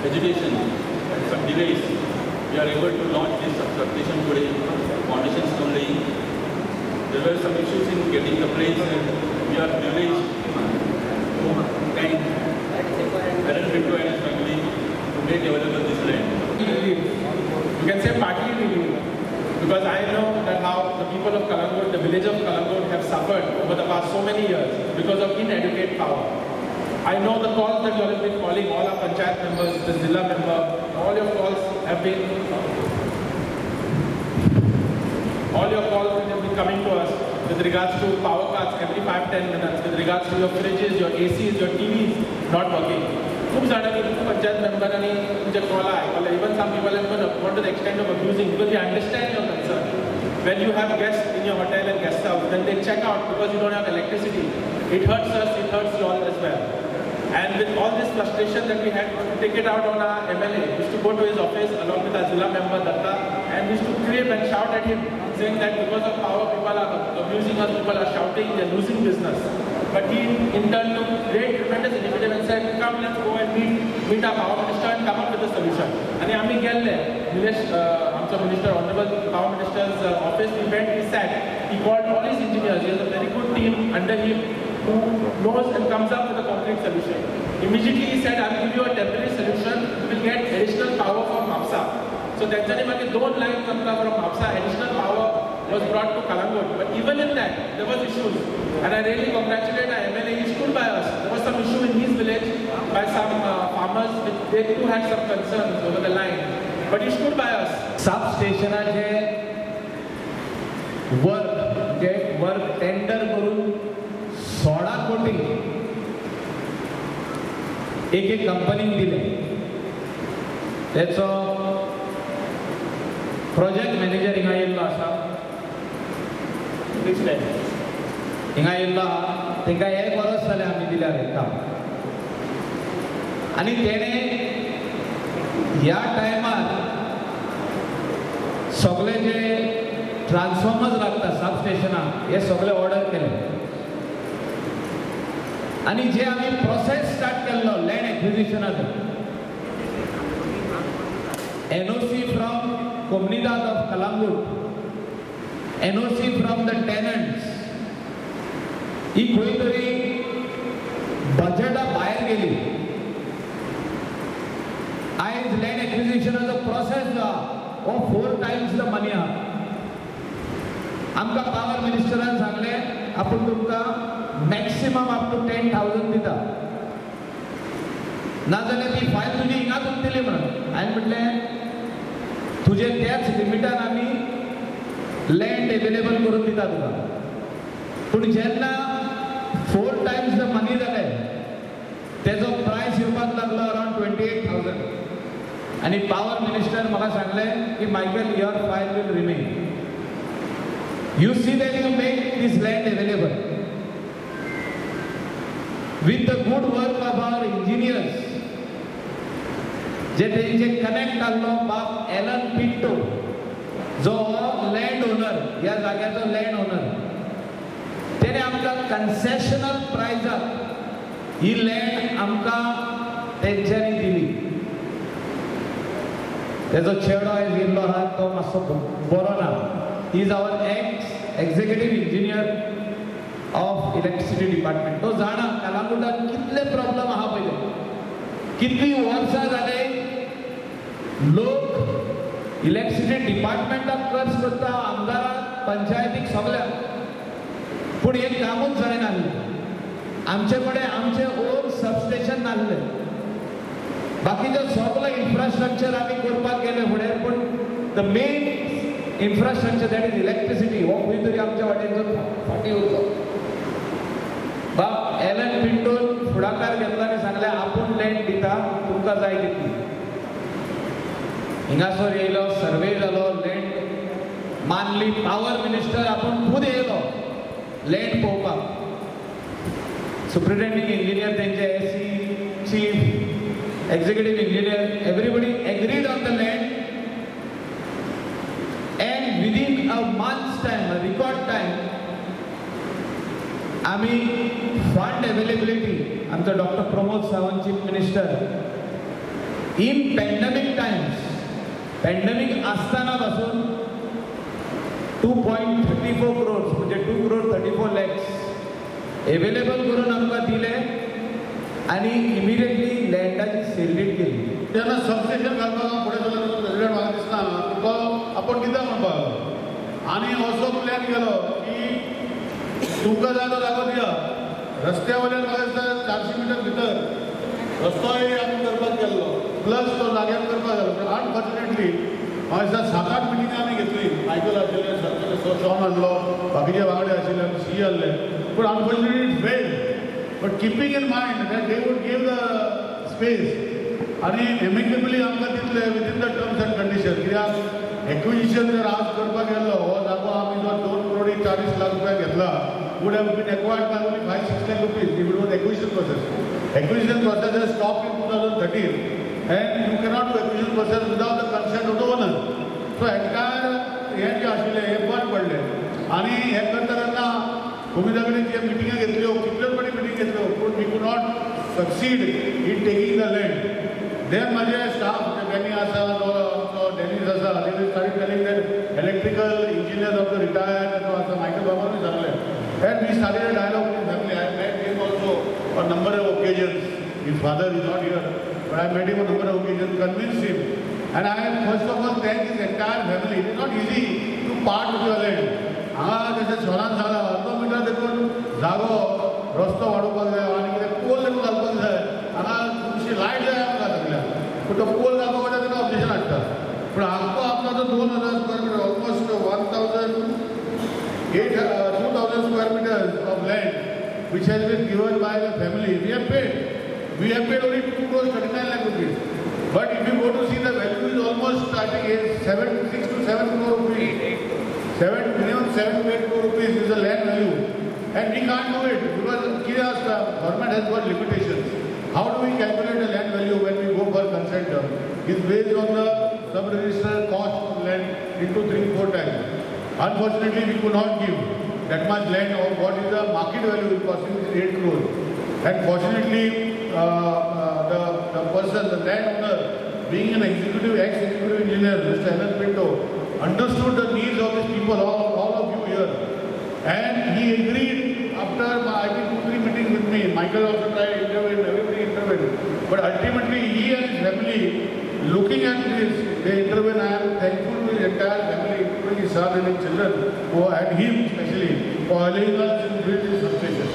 hesitation and some delays, we are able to launch this substation today. Foundation stone laying. There were some issues in getting the place, and we are privileged to thank Aaron Pinto and his family to make available this land. You can say partly relief, because I know that how the people of Kalangut, the village of Kalangut, have suffered over the past so many years because of inadequate power. I know the calls that you all have been calling, all our panchayat members, the Zilla member, all your calls have been coming to us with regards to power cuts every 5-10 minutes, with regards to your fridges, your ACs, your TVs not working. खूप जणांनी पंचायत मेंबरांनी तुमचे call ऐकले. Even some people have gone to the extent of abusing, because we understand your concern. When you have guests in your hotel and guest house, then they check out because you don't have electricity. It hurts us, it hurts you all as well. And with all this frustration that we had to take it out on our MLA, we used to go to his office along with our Zilla member Datta, and we used to scream and shout at him, saying that because of power, people are abusing us, people are shouting, they're losing business. But he in turn took great tremendous initiative and said, come, let's go and meet our power minister and come up with a solution. And we went there. Minister, Honorable Power Minister's office, we went, he sat, he called all his engineers, he has a very good team under him who knows and comes up with a concrete solution. Immediately he said, I will give you a temporary solution, you will get additional power from MAPSA. So that's why don't line from MAPSA, additional power was brought to Kalangut. But even in that, there was issues. And I really congratulate our MLA, he stood by us. There was some issue in his village by some farmers, which they too had some concerns over the line. But he stood by us. सबस्टेशनाचे work tender करून 16 कोटी एक कंपनीक दिले. त्याचो project manager हिंगा येयल्लो आसा, हिंगा येयल्लो आहा. तांकां 1 वर्स जालें आमी दिल्यार हें काम. आनी तेणे ह्या टायमार सगळे जे ट्रान्सफॉर्मर्स लागता सबस्टेशनाक हे सगळे ऑर्डर केले. आणि जे आम्ही प्रोसेस स्टार्ट केल्लो लँड एक्विजिशनाचो, NOC from Comunidad of Kalangut, NOC from the tenants, ही खंय तरी बजेटा भायर गेली. आयज लँड एक्विजिशनाचो प्रोसेस जो आहा हो 4 times द मनी आहा. आमकां पावर मिनिस्टरान सांगलें आपूण तुमकां मॅक्सिमम अप टू 10,000 दिता, नाजाल्यार ती फायल तुजी हिंगाच उरतली म्हणून. हांवें म्हटलें तुजे त्याच लिमिटान आमी लँड एवेलेबल करून दिता तुका. पूण जेन्ना 4 times द मनी जालें तेजो प्रायस येवपाक लागलो अरावंड 28,000. आणि पावर मिनिस्टर म्हाका सांगलें की Michael your file will remain. You see that you make this land available with the good work of our engineers. जे तेंचे कनेक्ट आसलो बाब एलन पिंटो, जो लँड ओनर, ह्या जाग्याचो लँड ओनर, तेणे आमकां कन्सेशनल प्रायजाक ही लँड आमकां तेंच्यांनी दिली. तेजो चेडो आयज येयल्लो आहा तो मातसो बरो ना. He is our ex-executive engineer of electricity department. तो जाणा कालांगुटात कितले प्रॉब्लेम आहा पळय, कितली वर्सां जाले लोक इलेक्ट्रिसिटी डिपार्टमेंटाक कर्ज करता, आमदाराक, पंचायतीक सगळ्याक, पूण एक कामूच जायनासलें. आमचे कडेन आमचे ओन सबस्टेशन नासलें. बाकीचो सगळो इन्फ्रास्ट्रक्चर आमी करपाक गेले फुडें, पूण the main infrastructure that is electricity हो खंय तरी आमच्या वाटेनचो फाटी उरलो. बाब एलन पिंटोन फुडाकार घेतला आनी सांगलें आपूण लँड दिता, तुमकां जाय तितली. हिंगासर येयलो, सर्वे जालो, लँड मानली. पावर मिनिस्टर आपूण खुद येयलो लँड पळोवपाक. सुप्रिटेंडिंग इंजिनियर, तेंचे SC, chief executive engineer, everybody agreed on the land. And within a month's time, a record time, आम्ही फंड अवेलेबिलिटी, आमचा doctor Pramod Sawant chief minister, in pandemic times, pandemic असताना पासून 2.34 crores म्हणजे 2.34 lakhs अवेलेबल करून आमकां दिले आणि इमिडिएटली लँडाची सेल डीड केली. तेन्ना सबस्टेशन घालपाक फुडें चलून प्रेसिडेंट म्हाका दिसना तुका आपण कित्याक म्हणपाक आनी असो प्लॅन केलो की तुमकां जाय तो जागो दिया. रस्त्या वयल्यान म्हाका दिसता 400 मिटर भितर रस्तोय आमी करपाक गेल्लो प्लस तो जाग्यार करपाक जालो. पूण अनफॉर्च्युनेटली म्हाका दिसता 7-8 मिटिंगां आमी घेतली. मायकल आशिल्ले, सरकार शॉन आहलो, बाकीचे वांगडे आशिल्ले, आमी सी आहले. पूण unfortunately it failed. But keeping in mind that they would give the space आनी एमिकेबली आमकां दितले within the terms and condition. कित्याक एक्विजिशन जर आज करपाक गेल्लो हो जागो आमी जो 2.40 lakh रुपया घेतला would have been acquired by only 5-6 lakh rupees if it was acquisition process. Acquisition process has stopped in 2013 and you cannot do acquisition process without the consent of the owner. So entire हे जे आशिल्ले हे बंद पडले आनी हे करता तेन्ना भुमिदा कडेन जे मिटिंगा घेतल्यो कितल्योच फावटी meeting घेतल्यो पूण we could not succeed in taking the land. Then म्हाजे स्टाफ डॅनी आसा जो डॅनीस आसा they started telling that electrical engineer of the retired जो आसा मायकल बाबानूय सांगलें. And we started a dialogue with his family. I met him also on a number of occasions. His father is not here, but I met him on a number of occasions, convinced him. And I first of all thank his entire family. It is not easy to part with your land. हांगा जशें शॉनान सांगलां 100 metre देखून जागो रस्तो वाडोवपाक जाय आनी कितें पोल देखून घालपाक जाय. हांगा तुमची लायट जाय आमकां सगळ्यांक. पूण तो पोल घालपाक वयता तेका ऑब्जेक्शन हाडटा. पूण आमकां आपलो जो 2000 square meter almost 2,000 square meters of land which has been given by the family, we have paid. We have paid only 2.39 lakh rupees. But if you go to see the value is almost, I think, 6 to 7 crore rupees. Minimum 7 to 8 crore rupees is the land value. And we can't do it because the government has got limitations. How do we calculate the land value when we go for consent term? It's based on the sub-register cost of land into 3-4 times. Unfortunately, we could not give that much land or what is the market value is costing 8 crores. And fortunately, the person, the landowner, being an ex-executive engineer, Mr. Alan Pinto, understood the needs of these people, all of you here. And he agreed after, I think, 2-3 meetings with me. Michael also tried to intervene, everybody intervened. But ultimately, he and his family, looking at this, they intervene. I am thankful to his entire family, including his son and his children, and him especially, for allowing us to build this substation.